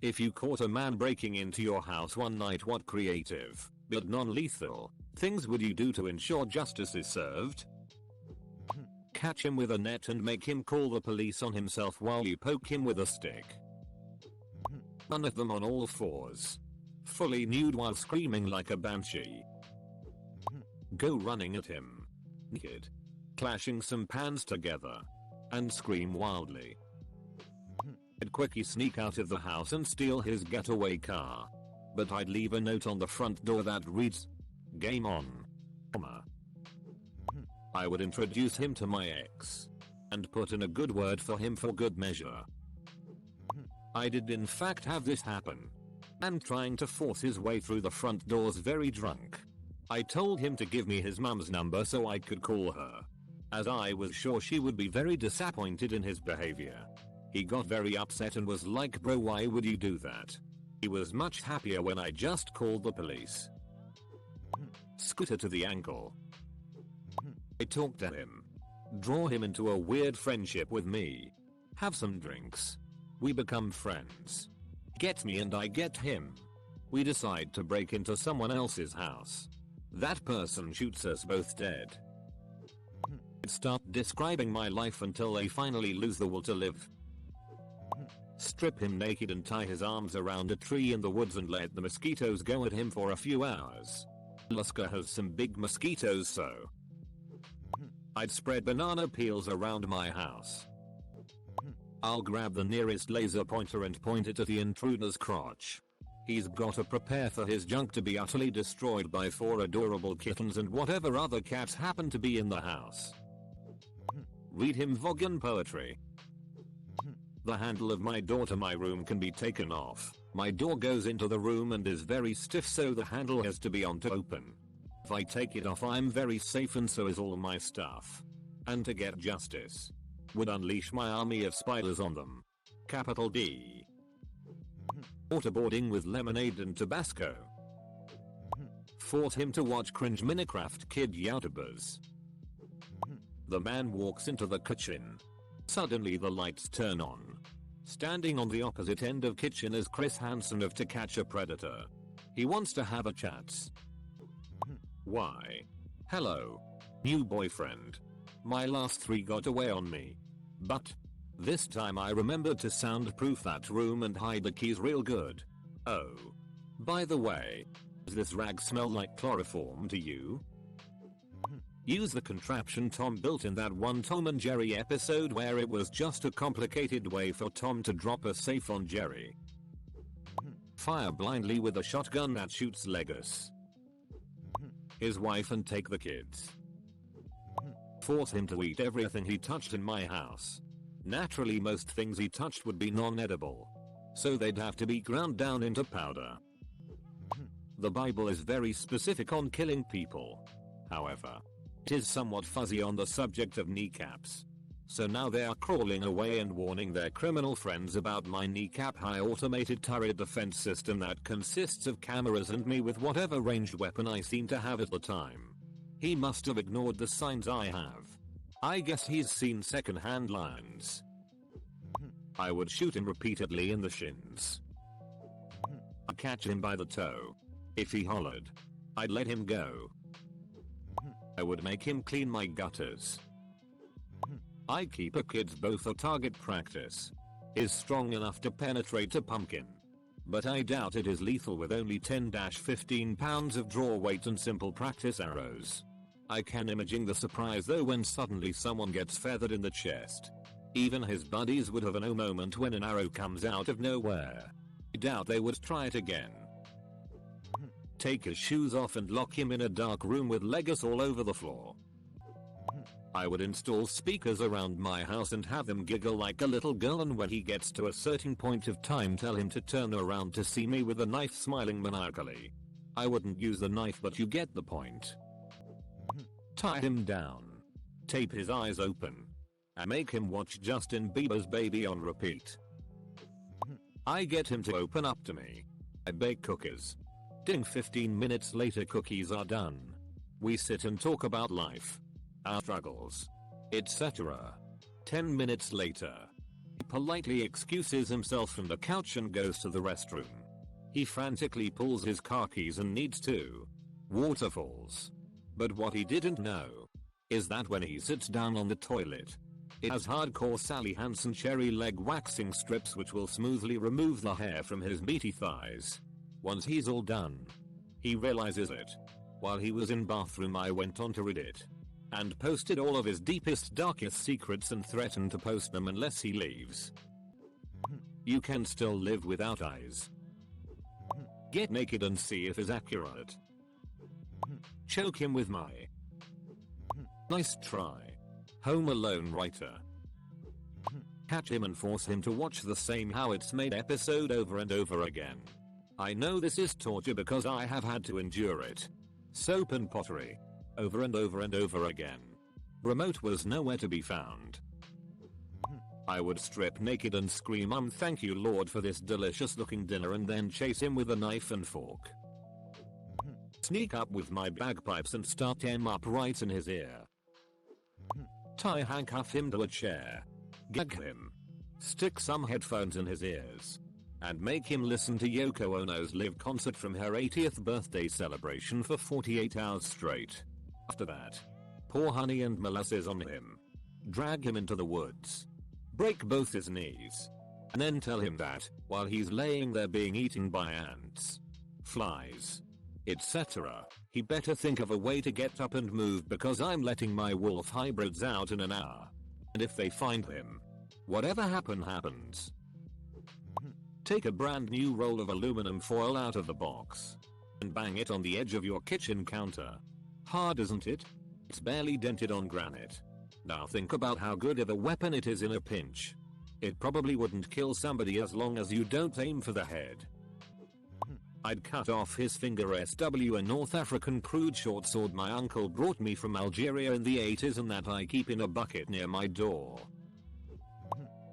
If you caught a man breaking into your house one night, what creative, but non-lethal, things would you do to ensure justice is served? Catch him with a net and make him call the police on himself while you poke him with a stick. None of them on all fours. Fully nude while screaming like a banshee. Go running at him. Naked. Clashing some pans together. And scream wildly. I'd quickly sneak out of the house and steal his getaway car. But I'd leave a note on the front door that reads, "Game on." I would introduce him to my ex. And put in a good word for him for good measure. I did in fact have this happen. And trying to force his way through the front doors very drunk. I told him to give me his mum's number so I could call her. As I was sure she would be very disappointed in his behavior. He got very upset and was like, "Bro, why would you do that?" He was much happier when I just called the police. Scooter to the ankle. I talk to him. Draw him into a weird friendship with me. Have some drinks. We become friends. Get me and I get him. We decide to break into someone else's house. That person shoots us both dead. I start describing my life until they finally lose the will to live. Strip him naked and tie his arms around a tree in the woods and let the mosquitoes go at him for a few hours. Alaska has some big mosquitoes, so I'd spread banana peels around my house. I'll grab the nearest laser pointer and point it at the intruder's crotch. He's gotta prepare for his junk to be utterly destroyed by 4 adorable kittens and whatever other cats happen to be in the house. Read him Vogan poetry. The handle of my door to my room can be taken off. My door goes into the room and is very stiff, so the handle has to be on to open. If I take it off, I'm very safe and so is all my stuff. And to get justice, would unleash my army of spiders on them. Capital D. Waterboarding with lemonade and Tabasco. Force him to watch cringe Minecraft kid YouTubers. The man walks into the kitchen. Suddenly the lights turn on. Standing on the opposite end of kitchen is Chris Hansen of To Catch a Predator. He wants to have a chat. Why? Hello. New boyfriend. My last 3 got away on me. But this time I remembered to soundproof that room and hide the keys real good. Oh. By the way, does this rag smell like chloroform to you? Use the contraption Tom built in that one Tom and Jerry episode where it was just a complicated way for Tom to drop a safe on Jerry. Fire blindly with a shotgun that shoots Legos. His wife and take the kids. Force him to eat everything he touched in my house. Naturally most things he touched would be non-edible. So they'd have to be ground down into powder. The Bible is very specific on killing people. However, it is somewhat fuzzy on the subject of kneecaps. So now they are crawling away and warning their criminal friends about my kneecap high automated turret defense system that consists of cameras and me with whatever ranged weapon I seem to have at the time. He must have ignored the signs I have. I guess he's seen second-hand lions. I would shoot him repeatedly in the shins. I'd catch him by the toe. If he hollered, I'd let him go. I would make him clean my gutters. I keep a kid's both a target practice. Is strong enough to penetrate a pumpkin. But I doubt it is lethal with only 10-15 pounds of draw weight and simple practice arrows. I can imagine the surprise though when suddenly someone gets feathered in the chest. Even his buddies would have a no moment when an arrow comes out of nowhere. I doubt they would try it again. Take his shoes off and lock him in a dark room with Legos all over the floor. I would install speakers around my house and have him giggle like a little girl, and when he gets to a certain point of time tell him to turn around to see me with a knife smiling maniacally. I wouldn't use the knife but you get the point. Tie him down. Tape his eyes open. And make him watch Justin Bieber's Baby on repeat. I get him to open up to me. I bake cookies. Ding, 15 minutes later cookies are done. We sit and talk about life. Our struggles. Etc. 10 minutes later. He politely excuses himself from the couch and goes to the restroom. He frantically pulls his car keys and needs to waterfalls. But what he didn't know is that when he sits down on the toilet, it has hardcore Sally Hansen cherry leg waxing strips which will smoothly remove the hair from his meaty thighs. Once he's all done, he realizes it. While he was in bathroom, I went on to Reddit and posted all of his deepest darkest secrets and threatened to post them unless he leaves. You can still live without eyes. Get naked and see if it's accurate. Choke him with my nice try. Home Alone writer. Catch him and force him to watch the same How It's Made episode over and over again. I know this is torture because I have had to endure it. Soap and pottery. Over and over and over again. Remote was nowhere to be found. I would strip naked and scream thank you Lord for this delicious looking dinner and then chase him with a knife and fork. Sneak up with my bagpipes and start him up right in his ear. Handcuff him to a chair. Gag him. Stick some headphones in his ears. And make him listen to Yoko Ono's live concert from her 80th birthday celebration for 48 hours straight. After that, pour honey and molasses on him. Drag him into the woods. Break both his knees. And then tell him that, while he's laying there being eaten by ants, flies, etc., he better think of a way to get up and move because I'm letting my wolf hybrids out in an hour. And if they find him, whatever happens. Take a brand new roll of aluminum foil out of the box and bang it on the edge of your kitchen counter. Hard, isn't it? It's barely dented on granite. Now think about how good of a weapon it is in a pinch. It probably wouldn't kill somebody as long as you don't aim for the head. I'd cut off his finger. A North African crude short sword my uncle brought me from Algeria in the 80s and that I keep in a bucket near my door.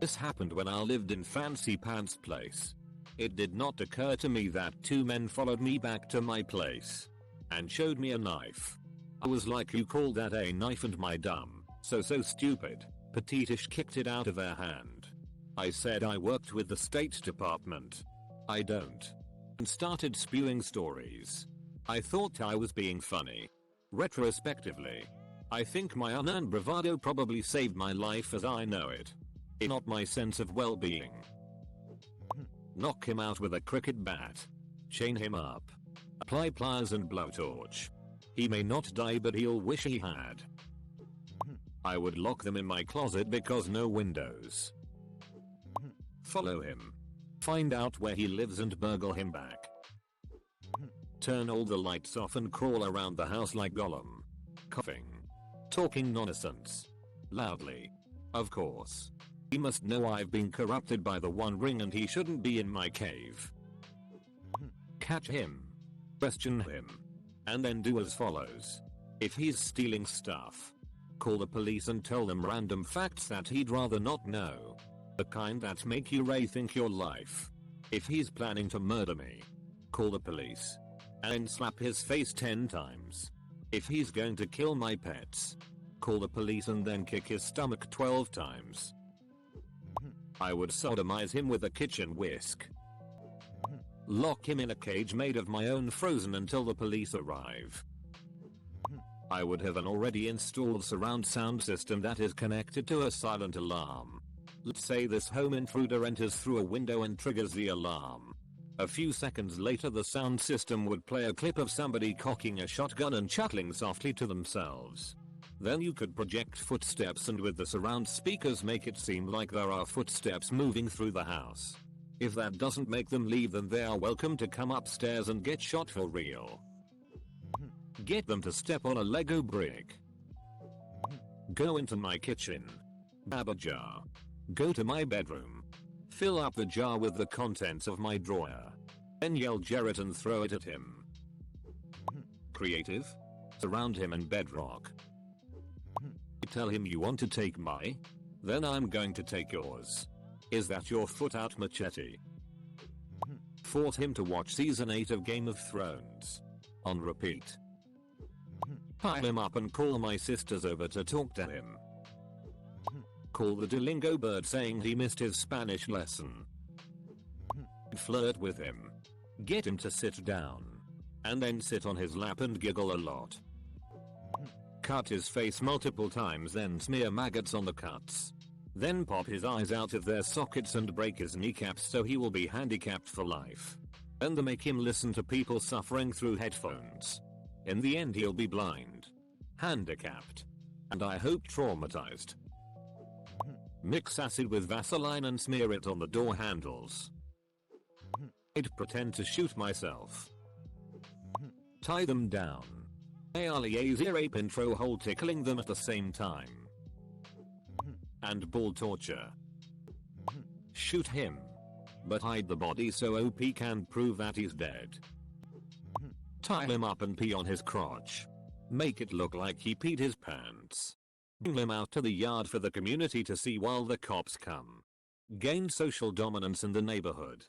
This happened when I lived in Fancy Pants Place. It did not occur to me that two men followed me back to my place and showed me a knife. I was like, you call that a knife? And my dumb, so stupid, petitish kicked it out of their hand. I said I worked with the State Department. I don't. And started spewing stories. I thought I was being funny. Retrospectively, I think my unearned bravado probably saved my life as I know it. Not my sense of well-being. Knock him out with a cricket bat. Chain him up. Apply pliers and blowtorch. He may not die but he'll wish he had. I would lock them in my closet because no windows. Follow him. Find out where he lives and burgle him back. Turn all the lights off and crawl around the house like Gollum. Coughing. Talking nonsense. Loudly. Of course. He must know I've been corrupted by the One Ring and he shouldn't be in my cave. Catch him. Question him. And then do as follows. If he's stealing stuff, call the police and tell them random facts that he'd rather not know. The kind that make you rethink your life. If he's planning to murder me, call the police. And slap his face 10 times. If he's going to kill my pets, call the police and then kick his stomach 12 times. I would sodomize him with a kitchen whisk. Lock him in a cage made of my own frozen until the police arrive. I would have an already installed surround sound system that is connected to a silent alarm. Let's say this home intruder enters through a window and triggers the alarm. A few seconds later the sound system would play a clip of somebody cocking a shotgun and chuckling softly to themselves. Then you could project footsteps and with the surround speakers make it seem like there are footsteps moving through the house. If that doesn't make them leave, then they are welcome to come upstairs and get shot for real. Get them to step on a Lego brick. Go into my kitchen. Grab a jar. Go to my bedroom. Fill up the jar with the contents of my drawer. Then yell Jarrett and throw it at him. Creative? Surround him in bedrock. Tell him you want to take my? Then I'm going to take yours. Is that your foot out machete? Force him to watch season 8 of Game of Thrones. On repeat. Pile him up and call my sisters over to talk to him. Call the Duolingo bird saying he missed his Spanish lesson. Flirt with him. Get him to sit down. And then sit on his lap and giggle a lot. Cut his face multiple times, then smear maggots on the cuts. Then pop his eyes out of their sockets and break his kneecaps so he will be handicapped for life. And then make him listen to people suffering through headphones. In the end he'll be blind, handicapped, and I hope traumatized. Mix acid with Vaseline and smear it on the door handles. I'd pretend to shoot myself. Tie them down. Alias rape intro hole tickling them at the same time. And ball torture. Shoot him. But hide the body so OP can prove that he's dead. Tie him up and pee on his crotch. Make it look like he peed his pants. Bring him out to the yard for the community to see while the cops come. Gain social dominance in the neighborhood.